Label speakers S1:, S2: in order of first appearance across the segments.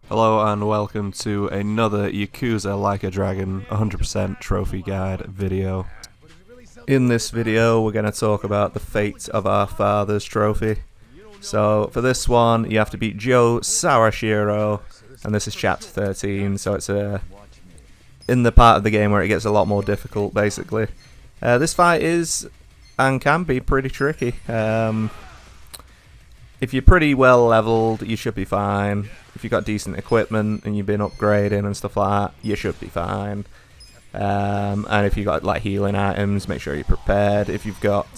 S1: Hello and welcome to another Yakuza Like a Dragon 100% trophy guide video. In this video we're going to talk about the fate of our father's trophy. So for this one you have to beat Joe Sawashiro, and this is chapter 13, so it's in the part of the game where it gets a lot more difficult basically. This fight is and can be pretty tricky. If you're pretty well leveled, you should be fine. If you've got decent equipment and you've been upgrading and stuff like that, you should be fine. And if you've got like healing items, make sure you're prepared. If you've got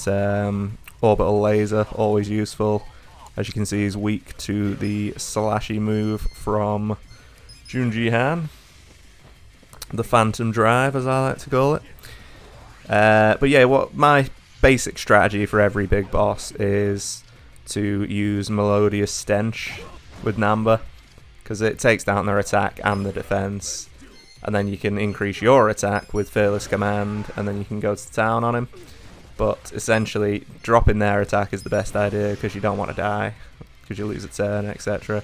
S1: orbital laser, always useful. As you can see, he's weak to the slashy move from Junji Han, the Phantom Drive, as I like to call it. But yeah, what my basic strategy for every big boss is to use Melodious Stench with Namba, because it takes down their attack and the defense, and then you can increase your attack with Fearless Command, and then you can go to town on him. But essentially dropping their attack is the best idea, because you don't want to die, because you lose a turn, etc.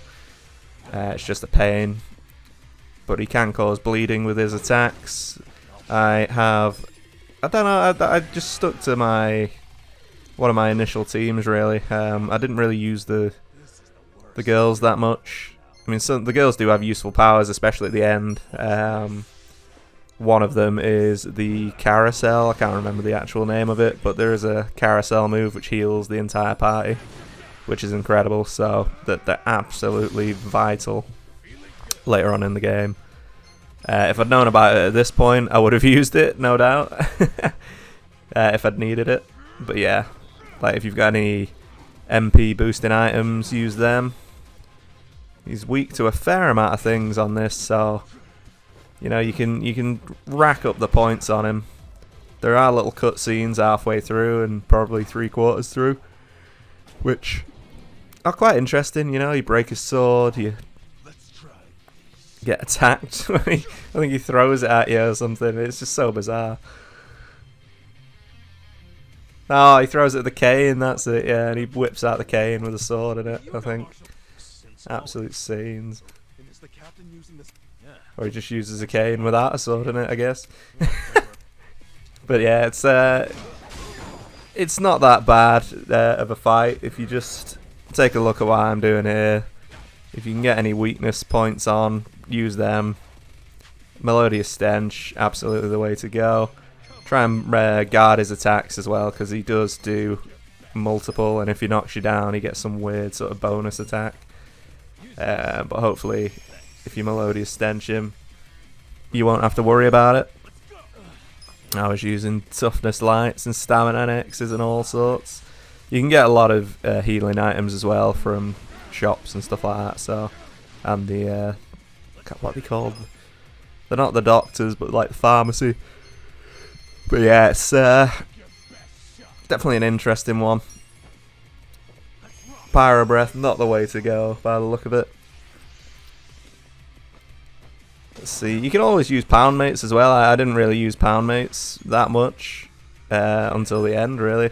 S1: It's just a pain, but he can cause bleeding with his attacks. I don't know, I just stuck to one of my initial teams really. I didn't really use the girls that much. I mean, the girls do have useful powers, especially at the end. One of them is the carousel. I can't remember the actual name of it, but there is a carousel move which heals the entire party, which is incredible. So they're absolutely vital later on in the game. If I'd known about it at this point, I would have used it, no doubt, if I'd needed it. But yeah. Like, if you've got any MP boosting items, use them. He's weak to a fair amount of things on this, so you know you can rack up the points on him. There are little cutscenes halfway through and probably 3/4 through, which are quite interesting. You know, you break his sword, you get attacked. I think he throws it at you or something. It's just so bizarre. Oh, he throws it at the cane, that's it, yeah, and he whips out the cane with a sword in it, I think. Absolute scenes. Or he just uses a cane without a sword in it, I guess. But yeah, it's not that bad of a fight if you just take a look at what I'm doing here. If you can get any weakness points on, use them. Melodious Stench, absolutely the way to go. Try and guard his attacks as well, because he does do multiple, and if he knocks you down he gets some weird sort of bonus attack. But hopefully if you Melodious Stench him, you won't have to worry about it. I was using toughness lights and stamina X's and all sorts. You can get a lot of healing items as well from shops and stuff like that. So, and the what are they called? They're not the doctors, but like the pharmacy. But yeah, it's definitely an interesting one. Pyro Breath, not the way to go by the look of it. Let's see, you can always use Pound Mates as well. I didn't really use Pound Mates that much until the end, really.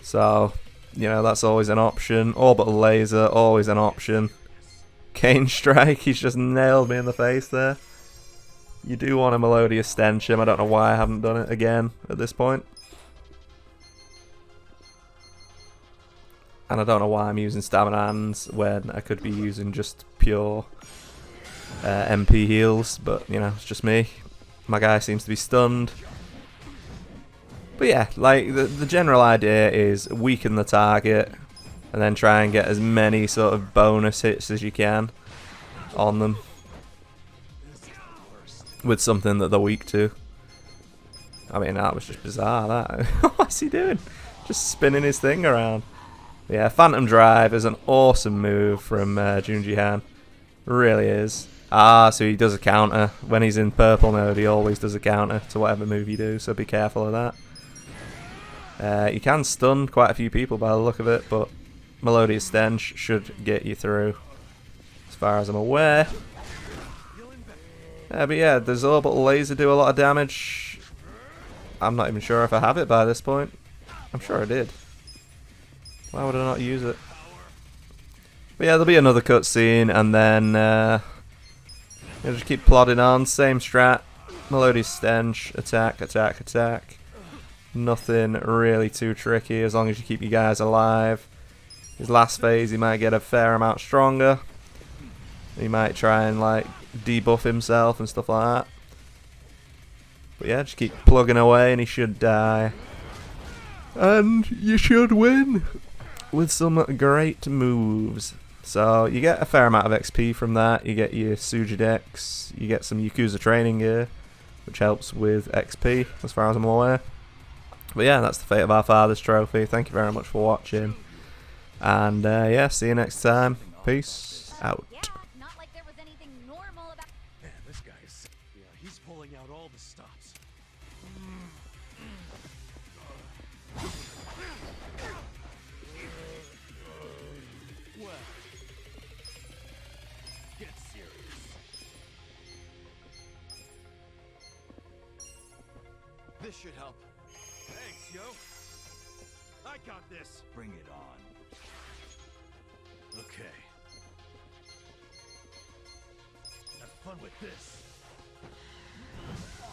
S1: So, you know, that's always an option. Orbital Laser, always an option. Cane Strike, he's just nailed me in the face there. You do want a Melodious Stench him. I don't know why I haven't done it again at this point. And I don't know why I'm using Stamina Hands when I could be using just pure MP heals. But, you know, it's just me. My guy seems to be stunned. But yeah, like, the general idea is weaken the target and then try and get as many sort of bonus hits as you can on them, with something that they're weak to. I mean, that was just bizarre, that. What's he doing? Just spinning his thing around. Yeah, Phantom Drive is an awesome move from Junji Han. Really is. Ah, so he does a counter. When he's in purple mode, he always does a counter to whatever move you do, so be careful of that. You can stun quite a few people by the look of it, but Melodious Stench should get you through, as far as I'm aware. But yeah, does Orbital Laser do a lot of damage? I'm not even sure if I have it by this point. I'm sure I did. Why would I not use it? But yeah, there'll be another cutscene, and then you'll just keep plodding on. Same strat. Melodious stench. Attack, attack, attack. Nothing really too tricky as long as you keep your guys alive. His last phase, he might get a fair amount stronger. He might try and like debuff himself and stuff like that. But yeah, just keep plugging away and he should die. And you should win with some great moves. So you get a fair amount of XP from that. You get your Sujidex, you get some Yakuza training gear, which helps with XP as far as I'm aware. But yeah, that's the Fate of Our Fathers trophy. Thank you very much for watching. And yeah, see you next time. Peace out.
S2: Not like there was anything normal about.
S3: Man, this guy is. Yeah, he's pulling out all the stops. Well, get serious. This should help. Thanks, yo. I got this. Bring it on. Okay. Have fun with this. Oh,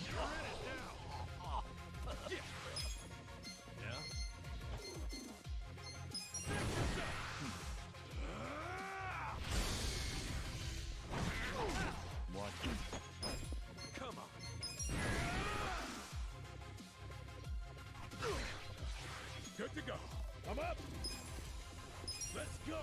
S3: you're in it now. Yeah? What? Come on. Good to go. I'm up. Let's go.